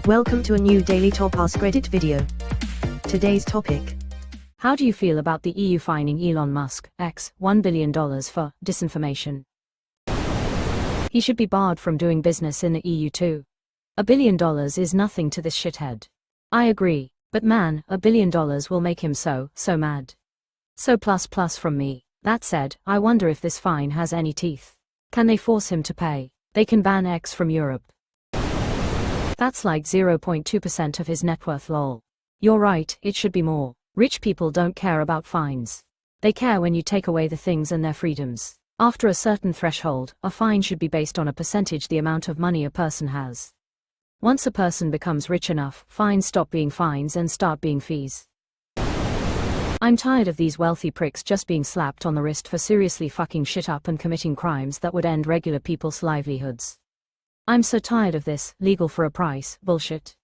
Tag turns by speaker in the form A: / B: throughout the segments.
A: Welcome to a new Daily Top Askreddit video. Today's topic.
B: How do you feel about the EU fining Elon Musk, X, $1 billion for disinformation? He should be barred from doing business in the EU too. $1 billion is nothing to this shithead. I agree, but man, $1 billion will make him so mad. So plus from me. That said, I wonder if this fine has any teeth. Can they force him to pay? They can ban X from Europe. That's like 0.2% of his net worth lol. You're right, it should be more. Rich people don't care about fines. They care when you take away the things and their freedoms. After a certain threshold, a fine should be based on a percentage the amount of money a person has. Once a person becomes rich enough, fines stop being fines and start being fees. I'm tired of these wealthy pricks just being slapped on the wrist for seriously fucking shit up and committing crimes that would end regular people's livelihoods. I'm so tired of this, legal for a price, bullshit.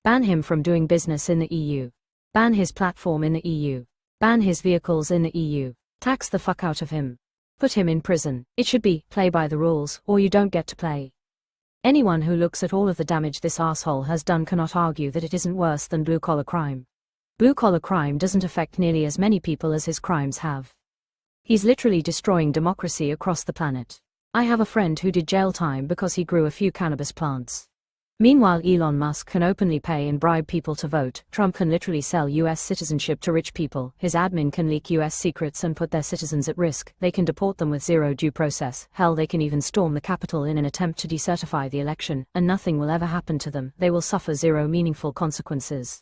B: Ban him from doing business in the EU. Ban his platform in the EU. Ban his vehicles in the EU. Tax the fuck out of him. Put him in prison. It should be, play by the rules, or you don't get to play. Anyone who looks at all of the damage this asshole has done cannot argue that it isn't worse than blue-collar crime. Blue-collar crime doesn't affect nearly as many people as his crimes have. He's literally destroying democracy across the planet. I have a friend who did jail time because he grew a few cannabis plants. Meanwhile, Elon Musk can openly pay and bribe people to vote. Trump can literally sell US citizenship to rich people. His admin can leak US secrets and put their citizens at risk. They can deport them with zero due process. Hell, they can even storm the Capitol in an attempt to decertify the election, and nothing will ever happen to them. They will suffer zero meaningful consequences.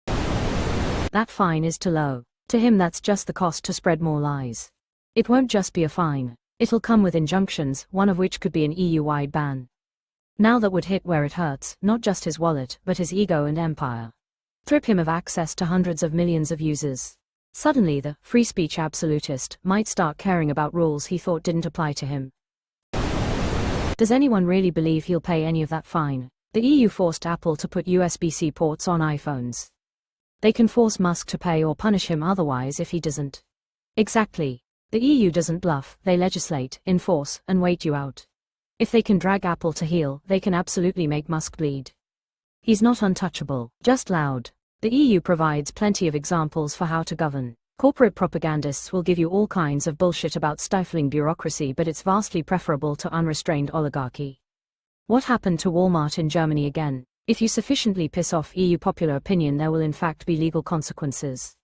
B: That fine is too low. To him, that's just the cost to spread more lies. It won't just be a fine. It'll come with injunctions, one of which could be an EU-wide ban. Now that would hit where it hurts, not just his wallet, but his ego and empire. Strip him of access to hundreds of millions of users. Suddenly the free speech absolutist might start caring about rules he thought didn't apply to him. Does anyone really believe he'll pay any of that fine? The EU forced Apple to put USB-C ports on iPhones. They can force Musk to pay or punish him otherwise if he doesn't. Exactly. The EU doesn't bluff, they legislate, enforce, and wait you out. If they can drag Apple to heel, they can absolutely make Musk bleed. He's not untouchable, just loud. The EU provides plenty of examples for how to govern. Corporate propagandists will give you all kinds of bullshit about stifling bureaucracy, but it's vastly preferable to unrestrained oligarchy. What happened to Walmart in Germany again? If you sufficiently piss off EU popular opinion, there will in fact be legal consequences.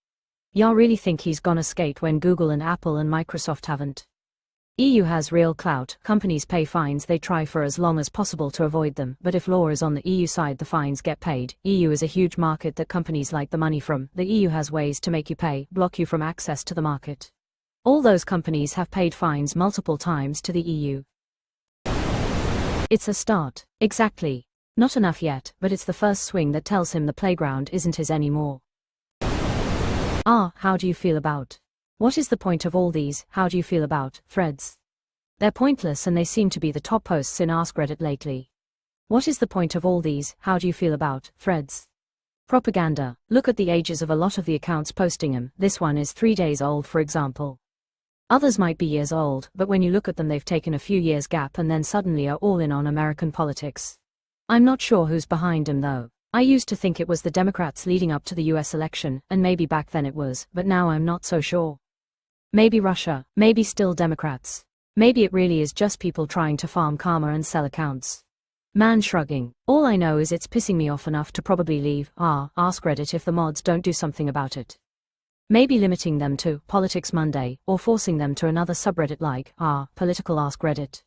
B: Y'all really think he's gonna skate when Google and Apple and Microsoft haven't? EU has real clout. Companies pay fines, they try for as long as possible to avoid them, but if law is on the EU side, the fines get paid. EU is a huge market that companies like the money from. The EU has ways to make you pay, block you from access to the market. All those companies have paid fines multiple times to the EU. It's a start. Exactly. Not enough yet, but it's the first swing that tells him the playground isn't his anymore. How do you feel about? What is the point of all these, how do you feel about, threads? They're pointless and they seem to be the top posts in Askreddit lately. What is the point of all these, how do you feel about, threads? Propaganda. Look at the ages of a lot of the accounts posting them. This one is 3 days old, for example. Others might be years old, but when you look at them, they've taken a few years gap and then suddenly are all in on American politics. I'm not sure who's behind them though. I used to think it was the Democrats leading up to the US election, and maybe back then it was, but now I'm not so sure. Maybe Russia, maybe still Democrats. Maybe it really is just people trying to farm karma and sell accounts. Man shrugging. All I know is it's pissing me off enough to probably leave Askreddit if the mods don't do something about it. Maybe limiting them to Politics Monday, or forcing them to another subreddit like Political Askreddit.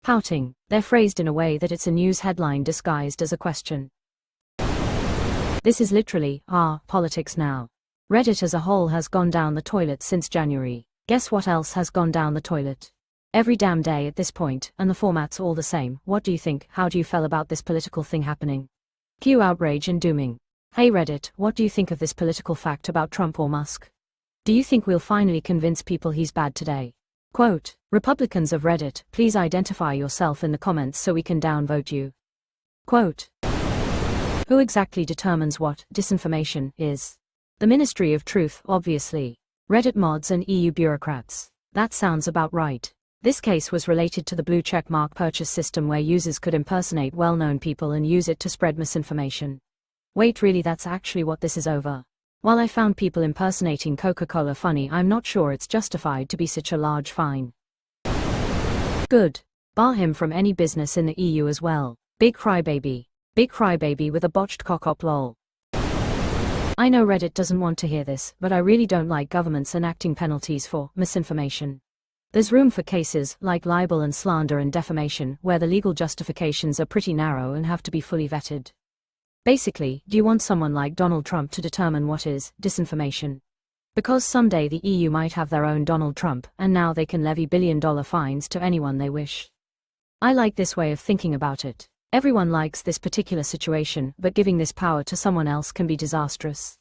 B: Pouting. They're phrased in a way that it's a news headline disguised as a question. This is literally, politics now. Reddit as a whole has gone down the toilet since January. Guess what else has gone down the toilet? Every damn day at this point, and the format's all the same. What do you think? How do you feel about this political thing happening? Cue outrage and dooming. Hey Reddit, what do you think of this political fact about Trump or Musk? Do you think we'll finally convince people he's bad today? Quote, Republicans of Reddit, please identify yourself in the comments so we can downvote you. Quote, who exactly determines what disinformation is? The Ministry of Truth, obviously. Reddit mods and EU bureaucrats. That sounds about right. This case was related to the blue check mark purchase system where users could impersonate well-known people and use it to spread misinformation. Wait, really, that's actually what this is over? While I found people impersonating Coca-Cola funny, I'm not sure it's justified to be such a large fine. Good. Bar him from any business in the EU as well. Big crybaby. Big crybaby with a botched cock-op lol. I know Reddit doesn't want to hear this, but I really don't like governments enacting penalties for misinformation. There's room for cases like libel and slander and defamation where the legal justifications are pretty narrow and have to be fully vetted. Basically, do you want someone like Donald Trump to determine what is disinformation? Because someday the EU might have their own Donald Trump, and now they can levy billion-dollar fines to anyone they wish. I like this way of thinking about it. Everyone likes this particular situation, but giving this power to someone else can be disastrous.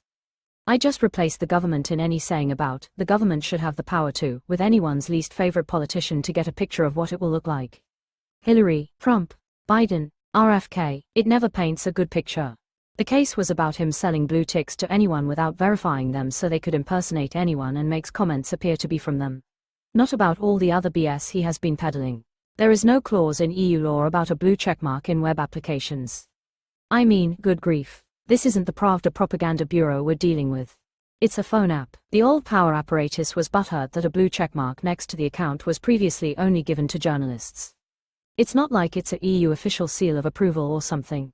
B: I just replace the government in any saying about the government should have the power to, with anyone's least favorite politician to get a picture of what it will look like. Hillary, Trump, Biden, RFK, it never paints a good picture. The case was about him selling blue ticks to anyone without verifying them so they could impersonate anyone and makes comments appear to be from them. Not about all the other BS he has been peddling. There is no clause in EU law about a blue checkmark in web applications. I mean, good grief. This isn't the Pravda propaganda bureau we're dealing with. It's a phone app. The old power apparatus was butthurt that a blue checkmark next to the account was previously only given to journalists. It's not like it's a EU official seal of approval or something.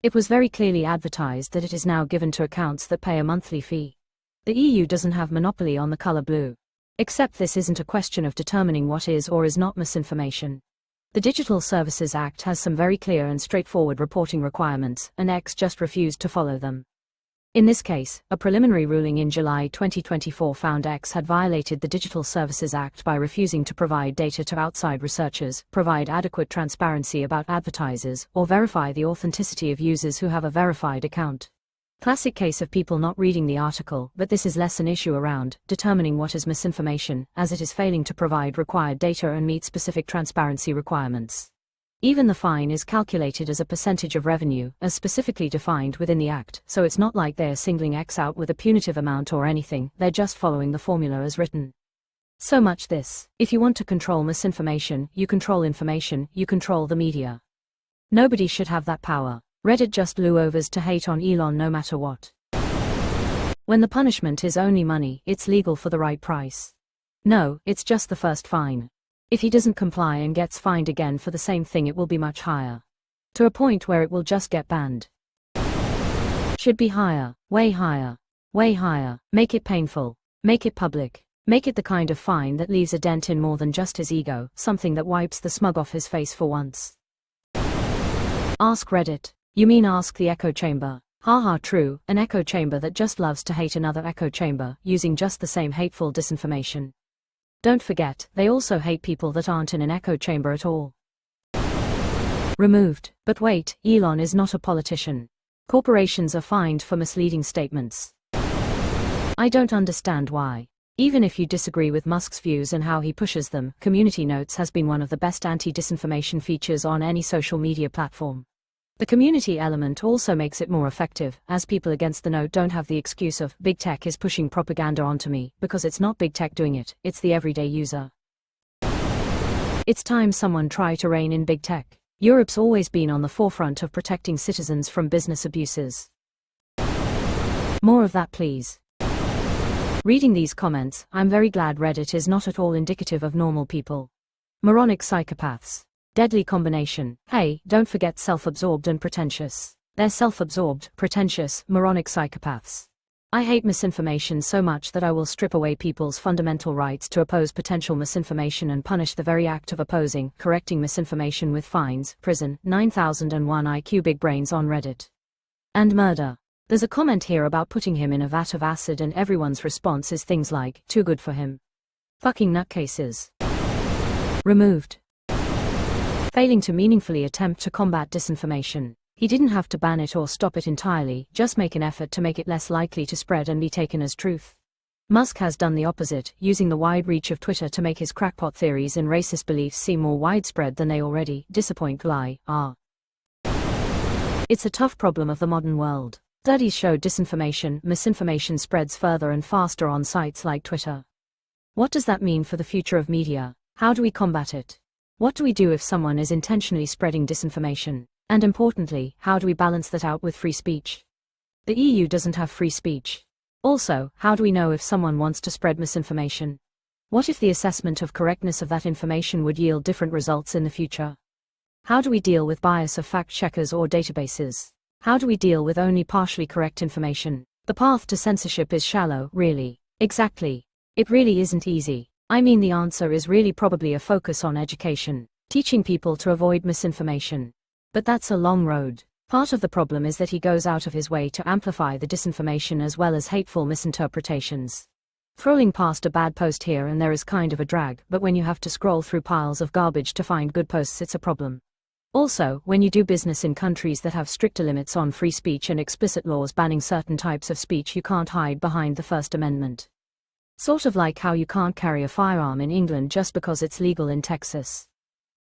B: It was very clearly advertised that it is now given to accounts that pay a monthly fee. The EU doesn't have monopoly on the color blue. Except this isn't a question of determining what is or is not misinformation. The Digital Services Act has some very clear and straightforward reporting requirements, and X just refused to follow them. In this case, a preliminary ruling in July 2024 found X had violated the Digital Services Act by refusing to provide data to outside researchers, provide adequate transparency about advertisers, or verify the authenticity of users who have a verified account. Classic case of people not reading the article, but this is less an issue around determining what is misinformation, as it is failing to provide required data and meet specific transparency requirements. Even the fine is calculated as a percentage of revenue, as specifically defined within the Act, so it's not like they're singling X out with a punitive amount or anything, they're just following the formula as written. So much this. If you want to control misinformation, you control information, you control the media. Nobody should have that power. Reddit just loo-overs to hate on Elon no matter what. When the punishment is only money, it's legal for the right price. No, it's just the first fine. If he doesn't comply and gets fined again for the same thing, it will be much higher. To a point where it will just get banned. Should be higher, way higher, way higher. Make it painful. Make it public. Make it the kind of fine that leaves a dent in more than just his ego, something that wipes the smug off his face for once. Askreddit. You mean ask the echo chamber? Haha, true, an echo chamber that just loves to hate another echo chamber, using just the same hateful disinformation. Don't forget, they also hate people that aren't in an echo chamber at all. Removed. But wait, Elon is not a politician. Corporations are fined for misleading statements. I don't understand why. Even if you disagree with Musk's views and how he pushes them, Community Notes has been one of the best anti-disinformation features on any social media platform. The community element also makes it more effective, as people against the note don't have the excuse of big tech is pushing propaganda onto me, because it's not big tech doing it, it's the everyday user. It's time someone try to rein in big tech. Europe's always been on the forefront of protecting citizens from business abuses. More of that, please. Reading these comments, I'm very glad Reddit is not at all indicative of normal people. Moronic psychopaths. Deadly combination. Hey, don't forget self-absorbed and pretentious. They're self-absorbed, pretentious, moronic psychopaths. I hate misinformation so much that I will strip away people's fundamental rights to oppose potential misinformation and punish the very act of opposing, correcting misinformation with fines, prison, 9001 IQ big brains on Reddit. And murder. There's a comment here about putting him in a vat of acid and everyone's response is things like, too good for him. Fucking nutcases. Removed. Failing to meaningfully attempt to combat disinformation. He didn't have to ban it or stop it entirely, just make an effort to make it less likely to spread and be taken as truth. Musk has done the opposite, using the wide reach of Twitter to make his crackpot theories and racist beliefs seem more widespread than they already are. It's a tough problem of the modern world. Studies show misinformation spreads further and faster on sites like Twitter. What does that mean for the future of media? How do we combat it? What do we do if someone is intentionally spreading disinformation? And importantly, how do we balance that out with free speech? The EU doesn't have free speech. Also, how do we know if someone wants to spread misinformation? What if the assessment of correctness of that information would yield different results in the future? How do we deal with bias of fact-checkers or databases? How do we deal with only partially correct information? The path to censorship is shallow, really. Exactly. It really isn't easy. I mean, the answer is really probably a focus on education, teaching people to avoid misinformation. But that's a long road. Part of the problem is that he goes out of his way to amplify the disinformation as well as hateful misinterpretations. Scrolling past a bad post here and there is kind of a drag, but when you have to scroll through piles of garbage to find good posts, it's a problem. Also, when you do business in countries that have stricter limits on free speech and explicit laws banning certain types of speech, you can't hide behind the First Amendment. Sort of like how you can't carry a firearm in England just because it's legal in Texas.